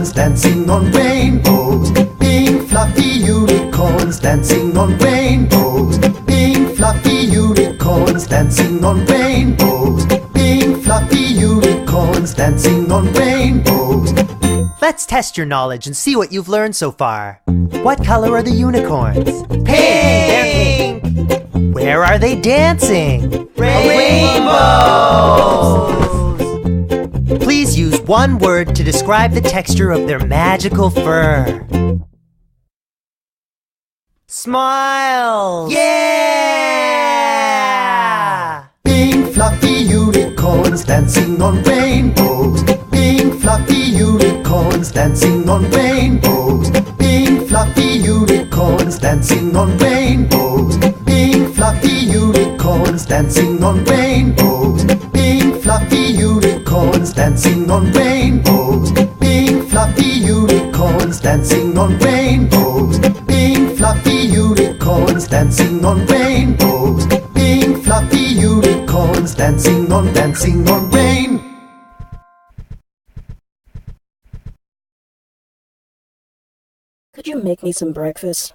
unicorns dancing on rainbows. Pink fluffy unicorns dancing on rainbows. Pink fluffy unicorns dancing on rainbows. Pink fluffy unicorns dancing on rainbows. Let's test your knowledge and see what you've learned so far. What color are the unicorns? Pink! Where are they dancing? Rainbows! Please use one word to describe the texture of their magical fur. Smile! Yeah! Pink fluffy unicorns dancing on rainbows. Pink fluffy unicorns dancing on rainbows. Pink fluffy unicorns dancing on rainbows. Pink fluffy unicorns dancing on rainbows. Pink fluffy unicorns dancing on rainbows. Pink fluffy unicorns dancing on rainbows. Pink fluffy unicorns dancing on rainbows. Pink fluffy unicorns dancing on rain. Could you make me some breakfast?